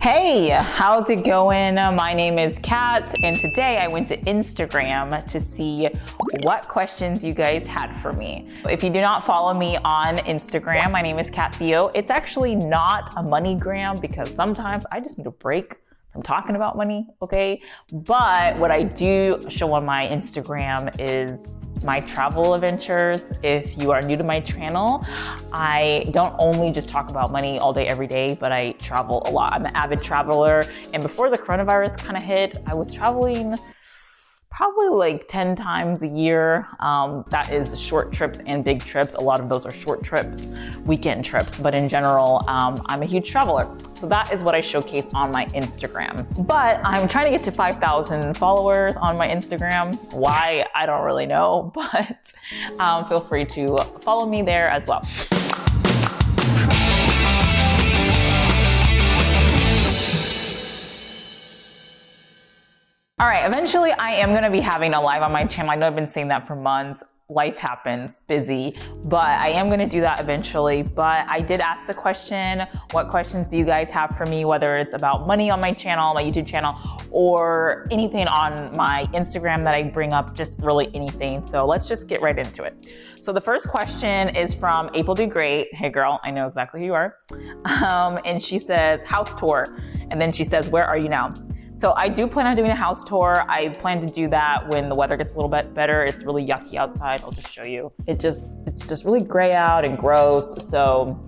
Hey, how's it going? My name is Kat, and today I went to Instagram to see what questions you guys had for me. If you do not follow me on Instagram, my name is Kat Theo. It's actually not a moneygram because sometimes I just need a break from talking about money, okay? But what I do show on my Instagram is my travel adventures. If you are new to my channel, I don't only just talk about money all day, every day, but I travel a lot. I'm an avid traveler. And before the coronavirus kind of hit, I was traveling probably like 10 times a year. That is short trips and big trips. A lot of those are short trips, weekend trips, but in general, I'm a huge traveler. So that is what I showcase on my Instagram. But I'm trying to get to 5,000 followers on my Instagram. Why, I don't really know, but feel free to follow me there as well. All right, eventually I am gonna be having a live on my channel. I know I've been saying that for months. Life happens, busy, but I am gonna do that eventually. But I did ask the question, what questions do you guys have for me, whether it's about money on my channel, my YouTube channel, or anything on my Instagram that I bring up, just really anything. So let's just get right into it. So the first question is from April Do Great. Hey girl, I know exactly who you are. And she says, house tour. And then she says, where are you now? So I do plan on doing a house tour. I plan to do that when the weather gets a little bit better. It's really yucky outside. I'll just show you. It's just really gray out and gross. So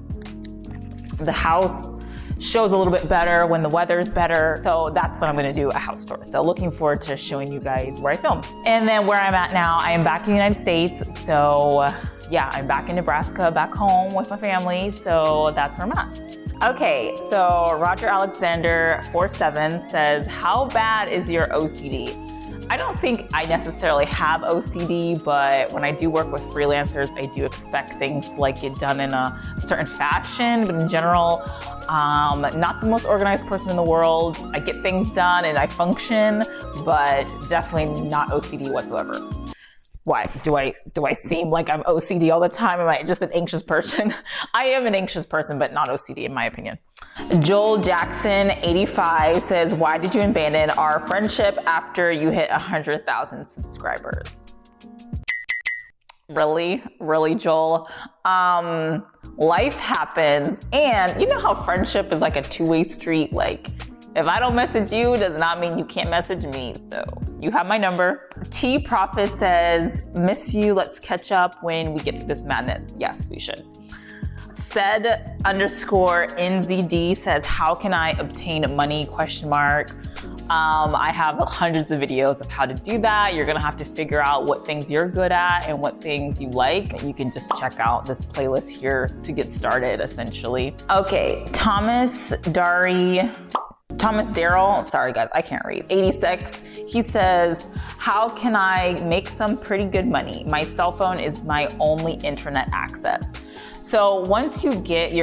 the house shows a little bit better when the weather's better. So that's when I'm gonna do a house tour. So looking forward to showing you guys where I film. And then where I'm at now, I am back in the United States. So yeah, I'm back in Nebraska, back home with my family. So that's where I'm at. Okay, so Roger Alexander 47 says, how bad is your OCD? I don't think I necessarily have OCD, but when I do work with freelancers, I do expect things to like get done in a certain fashion, but in general, not the most organized person in the world. I get things done and I function, but definitely not OCD whatsoever. Why? Do I seem like I'm OCD all the time? Am I just an anxious person? I am an anxious person, but not OCD in my opinion. Joel Jackson 85 says, why did you abandon our friendship after you hit 100,000 subscribers? Really, Joel? Life happens, and you know how friendship is like a two-way street. Like, if I don't message you, does not mean you can't message me. So you have my number. T Prophet says, miss you. Let's catch up when we get through this madness. Yes, we should. Said_NZD says, how can I obtain money? ? I have hundreds of videos of how to do that. You're gonna have to figure out what things you're good at and what things you like. You can just check out this playlist here to get started, essentially. Okay, Thomas Darrell, sorry guys, I can't read, 86, he says, how can I make some pretty good money? My cell phone is my only internet access. So once you get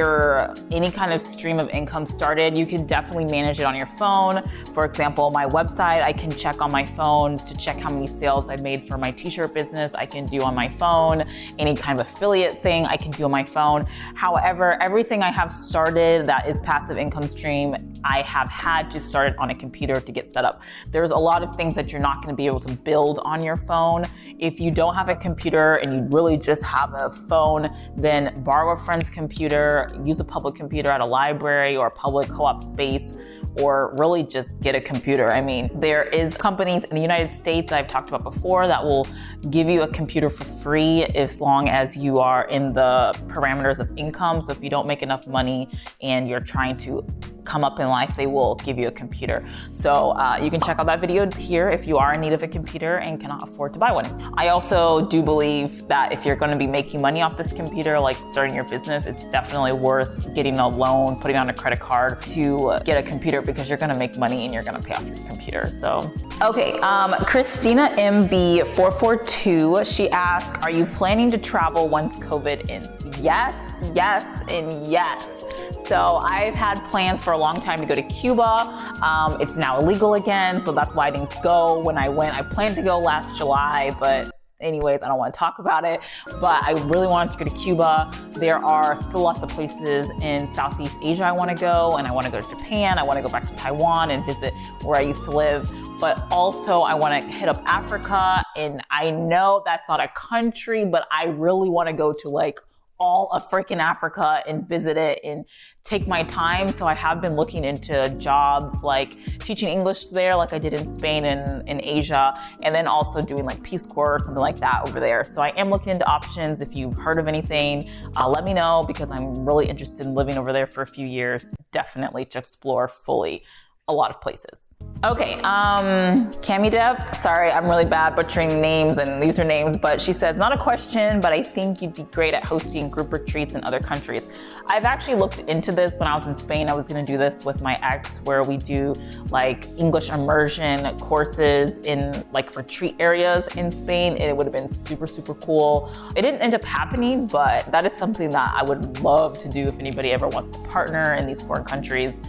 any kind of stream of income started, you can definitely manage it on your phone. For example, my website, I can check on my phone to check how many sales I've made for my t-shirt business. I can do on my phone. Any kind of affiliate thing I can do on my phone. However, everything I have started that is passive income stream, I have had to start it on a computer to get set up. There's a lot of things that you're not gonna be able to build on your phone. If you don't have a computer and you really just have a phone, then borrow a friend's computer, use a public computer at a library or a public co-op space, or really just get a computer. I mean, there is companies in the United States that I've talked about before that will give you a computer for free as long as you are in the parameters of income. So if you don't make enough money and you're trying to come up in life, they will give you a computer. So you can check out that video here if you are in need of a computer and cannot afford to buy one. I also do believe that if you're gonna be making money off this computer, like starting your business, it's definitely worth getting a loan, putting on a credit card to get a computer because you're gonna make money and you're gonna pay off your computer, so. Okay, Christina MB442, she asked, are you planning to travel once COVID ends? Yes, yes, and yes. So I've had plans for a long time to go to Cuba. It's now illegal again, so that's why I didn't go when I went. I planned to go last July, but anyways, I don't want to talk about it, but I really wanted to go to Cuba. There are still lots of places in Southeast Asia I want to go, and I want to go to Japan. I want to go back to Taiwan and visit where I used to live. But also I want to hit up Africa, and I know that's not a country, but I really want to go to like all of freaking Africa and visit it and take my time. So I have been looking into jobs like teaching English there, like I did in Spain and in Asia, and then also doing like Peace Corps or something like that over there. So I am looking into options. If you've heard of anything, let me know, because I'm really interested in living over there for a few years, definitely to explore fully a lot of places. Okay, Cami Deb, sorry, I'm really bad butchering names and usernames, but she says, not a question, but I think you'd be great at hosting group retreats in other countries. I've actually looked into this when I was in Spain. I was gonna do this with my ex, where we do like English immersion courses in like retreat areas in Spain, and it would have been super, super cool. It didn't end up happening, but that is something that I would love to do if anybody ever wants to partner in these foreign countries.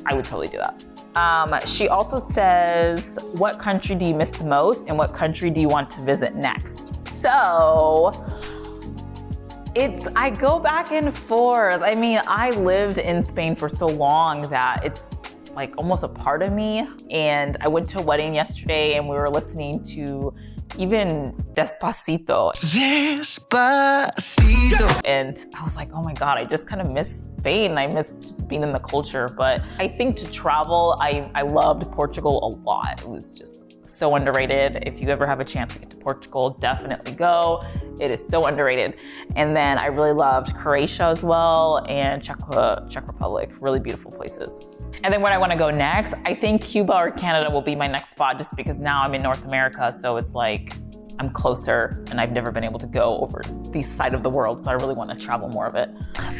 I would totally do that. She also says, what country do you miss the most and what country do you want to visit next? So I go back and forth. I mean, I lived in Spain for so long that it's like almost a part of me. And I went to a wedding yesterday and we were listening to even Despacito. Despacito. And I was like, oh my God, I just kind of miss Spain. I miss just being in the culture. But I think to travel, I loved Portugal a lot. It was just so underrated. If you ever have a chance to get to Portugal, definitely go. It is so underrated. And then I really loved Croatia as well, and Czech Republic, really beautiful places. And then where I want to go next, I think Cuba or Canada will be my next spot, just because now I'm in North America, so it's like I'm closer and I've never been able to go over this side of the world, so I really want to travel more of it.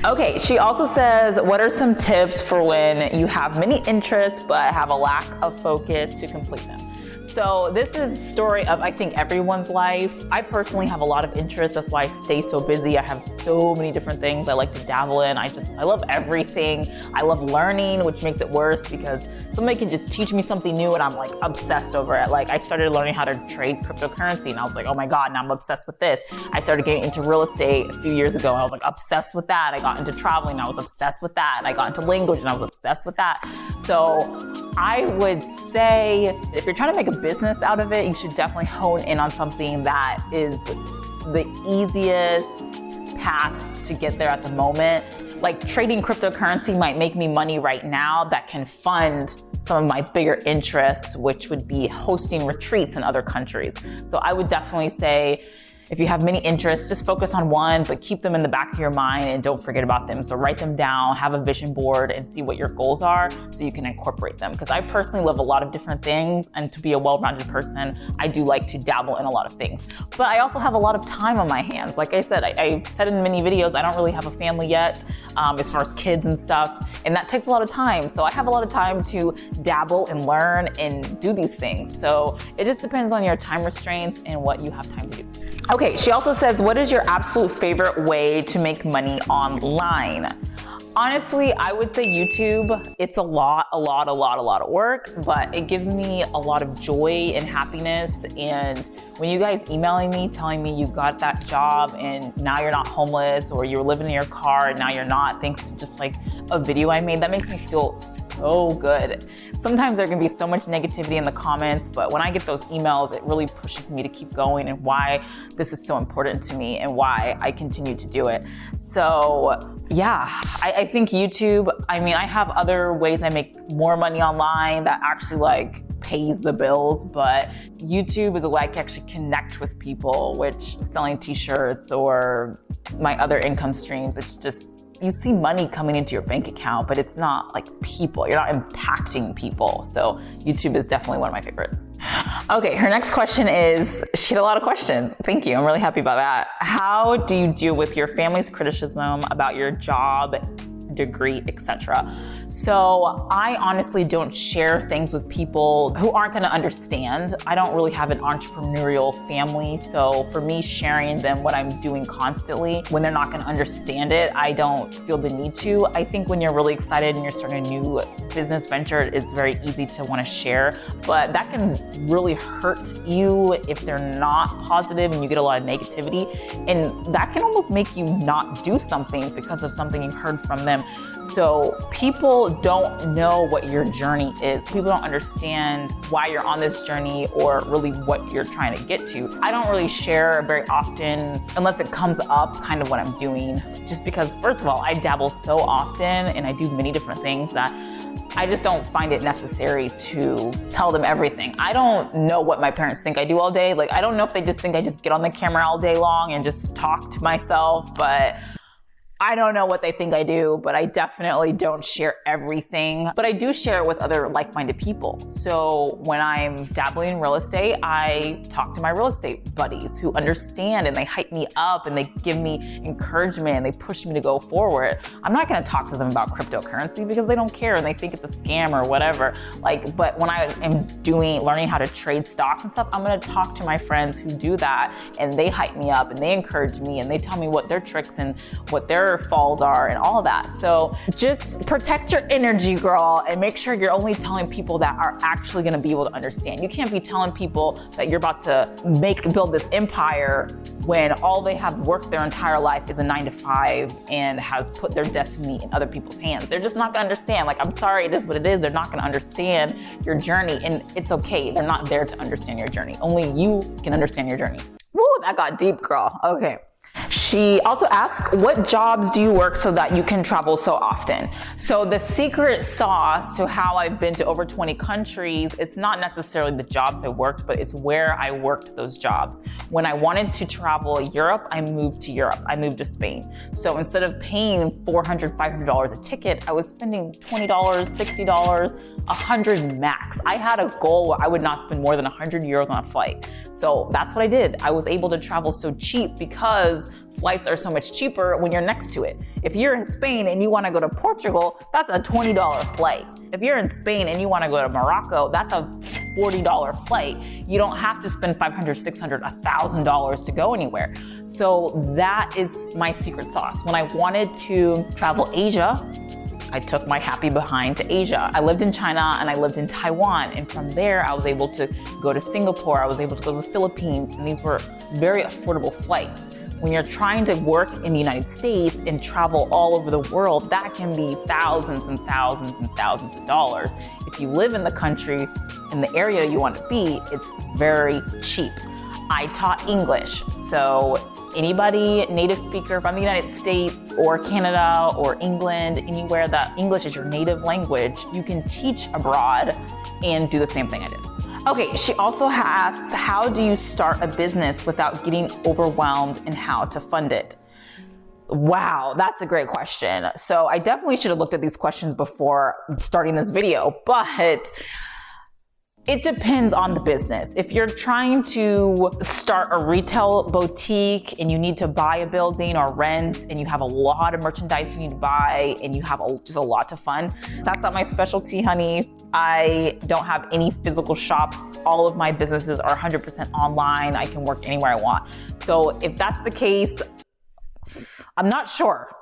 Okay, she also says, what are some tips for when you have many interests but have a lack of focus to complete them? So this is a story of, I think, everyone's life. I personally have a lot of interest. That's why I stay so busy. I have so many different things I like to dabble in. I love everything. I love learning, which makes it worse because somebody can just teach me something new and I'm like obsessed over it. Like I started learning how to trade cryptocurrency and I was like, oh my God, now I'm obsessed with this. I started getting into real estate a few years ago and I was like obsessed with that. I got into traveling and I was obsessed with that. I got into language and I was obsessed with that. So I would say if you're trying to make a business out of it, you should definitely hone in on something that is the easiest path to get there at the moment. Like trading cryptocurrency might make me money right now that can fund some of my bigger interests, which would be hosting retreats in other countries. So I would definitely say, if you have many interests, just focus on one, but keep them in the back of your mind and don't forget about them. So write them down, have a vision board, and see what your goals are so you can incorporate them. Because I personally love a lot of different things, and to be a well-rounded person, I do like to dabble in a lot of things. But I also have a lot of time on my hands. Like I said, I've said in many videos, I don't really have a family yet, as far as kids and stuff, and that takes a lot of time. So I have a lot of time to dabble and learn and do these things. So it just depends on your time restraints and what you have time to do. Okay, she also says, what is your absolute favorite way to make money online? Honestly, I would say YouTube. It's a lot of work, but it gives me a lot of joy and happiness. And when you guys emailing me, telling me you got that job and now you're not homeless, or you're living in your car and now you're not, thanks to just like a video I made, that makes me feel so good. Sometimes there can be so much negativity in the comments, but when I get those emails, it really pushes me to keep going and why this is so important to me and why I continue to do it. So yeah, I think YouTube, I mean, I have other ways I make more money online that actually like pays the bills, but YouTube is a way I can actually connect with people, which selling t-shirts or my other income streams, it's just, you see money coming into your bank account, but it's not like people, you're not impacting people. So YouTube is definitely one of my favorites. Okay, her next question is, she had a lot of questions. Thank you, I'm really happy about that. How do you deal with your family's criticism about your job degree, etc. So I honestly don't share things with people who aren't going to understand. I don't really have an entrepreneurial family, so for me sharing them what I'm doing constantly when they're not going to understand it, I don't feel the need to. I think when you're really excited and you're starting a new business venture, it's very easy to want to share, but that can really hurt you if they're not positive and you get a lot of negativity, and that can almost make you not do something because of something you heard from them. So people don't know what your journey is. People don't understand why you're on this journey or really what you're trying to get to. I don't really share very often unless it comes up kind of what I'm doing, just because first of all, I dabble so often and I do many different things that I just don't find it necessary to tell them everything. I don't know what my parents think I do all day. Like, I don't know if they just think I just get on the camera all day long and just talk to myself, but I don't know what they think I do, but I definitely don't share everything. But I do share it with other like-minded people. So when I'm dabbling in real estate, I talk to my real estate buddies who understand, and they hype me up and they give me encouragement and they push me to go forward. I'm not gonna talk to them about cryptocurrency because they don't care and they think it's a scam or whatever. But when I am learning how to trade stocks and stuff, I'm gonna talk to my friends who do that, and they hype me up and they encourage me and they tell me what their tricks and what their falls are and all of that. So just protect your energy, girl, and make sure you're only telling people that are actually going to be able to understand. You can't be telling people that you're about to build this empire when all they have worked their entire life is a 9-to-5 and has put their destiny in other people's hands. They're just not going to understand. Like, I'm sorry, it is what it is. They're not going to understand your journey, and it's okay. They're not there to understand your journey. Only you can understand your journey. Woo, that got deep, girl. Okay. She also asked, what jobs do you work so that you can travel so often? So the secret sauce to how I've been to over 20 countries, it's not necessarily the jobs I worked, but it's where I worked those jobs. When I wanted to travel Europe, I moved to Europe. I moved to Spain. So instead of paying $400, $500 a ticket, I was spending $20, $60, $100 max. I had a goal where I would not spend more than 100 euros on a flight. So that's what I did. I was able to travel so cheap because flights are so much cheaper when you're next to it. If you're in Spain and you want to go to Portugal, that's a $20 flight. If you're in Spain and you want to go to Morocco, that's a $40 flight. You don't have to spend $500, $600, $1,000 to go anywhere. So that is my secret sauce. When I wanted to travel Asia, I took my happy behind to Asia. I lived in China and I lived in Taiwan. And from there, I was able to go to Singapore. I was able to go to the Philippines. And these were very affordable flights. When you're trying to work in the United States and travel all over the world, that can be thousands and thousands and thousands of dollars. If you live in the country, in the area you want to be, it's very cheap. I taught English, so anybody native speaker from the United States or Canada or England, anywhere that English is your native language, you can teach abroad and do the same thing I did. Okay, she also asks, how do you start a business without getting overwhelmed and how to fund it? Wow, that's a great question. So I definitely should have looked at these questions before starting this video, but it depends on the business. If you're trying to start a retail boutique and you need to buy a building or rent and you have a lot of merchandise you need to buy and you have just a lot to fund, that's not my specialty, honey. I don't have any physical shops. All of my businesses are 100% online. I can work anywhere I want. So if that's the case, I'm not sure.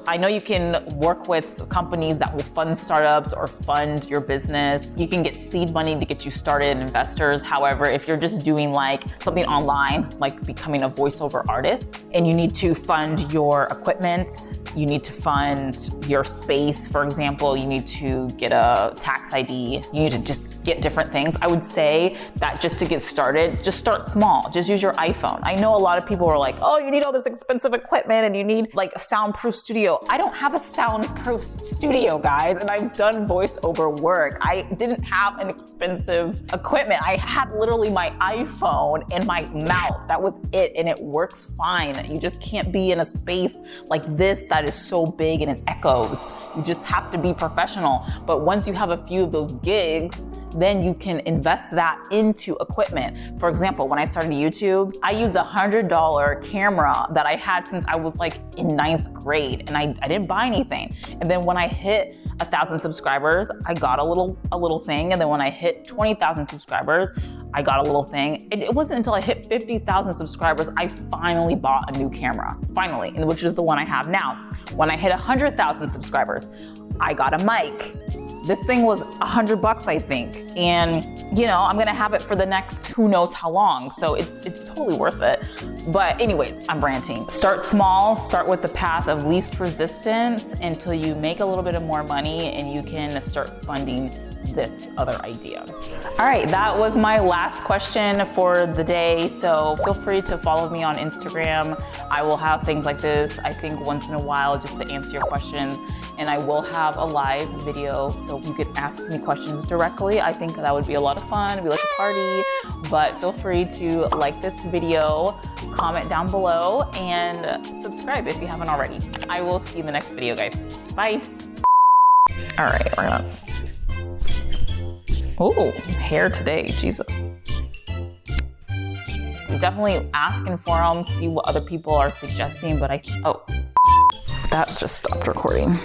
I know you can work with companies that will fund startups or fund your business. You can get seed money to get you started, investors. However, if you're just doing like something online, like becoming a voiceover artist, and you need to fund your equipment, you need to fund your space, for example, you need to get a tax ID, you need to just get different things. I would say that just to get started, just start small. Just use your iPhone. I know a lot of people are like, oh, you need all this expensive equipment and you need like a soundproof studio. I don't have a soundproof studio, guys, and I've done voiceover work. I didn't have an expensive equipment. I had literally my iPhone and my mouth. That was it, and it works fine. You just can't be in a space like this that is so big and it echoes. You just have to be professional. But once you have a few of those gigs, then you can invest that into equipment. For example, when I started YouTube, I used a $100 camera that I had since I was like in 9th grade, and I didn't buy anything. And then when I hit 1,000 subscribers, I got a little thing. And then when I hit 20,000 subscribers, I got a little thing. It wasn't until I hit 50,000 subscribers, I finally bought a new camera, finally, and which is the one I have now. When I hit 100,000 subscribers, I got a mic. This thing was $100, I think. And you know, I'm gonna have it for the next who knows how long. So it's totally worth it. But anyways, I'm ranting. Start small, start with the path of least resistance until you make a little bit of more money and you can start funding this other idea. All right, that was my last question for the day. So feel free to follow me on Instagram. I will have things like this, I think once in a while, just to answer your questions. And I will have a live video so you could ask me questions directly. I think that would be a lot of fun. It'd be like a party. But feel free to like this video, comment down below, and subscribe if you haven't already. I will see you in the next video, guys. Bye. All right, we're gonna... Oh, hair today, Jesus. Definitely ask in forums, see what other people are suggesting, but oh, that just stopped recording.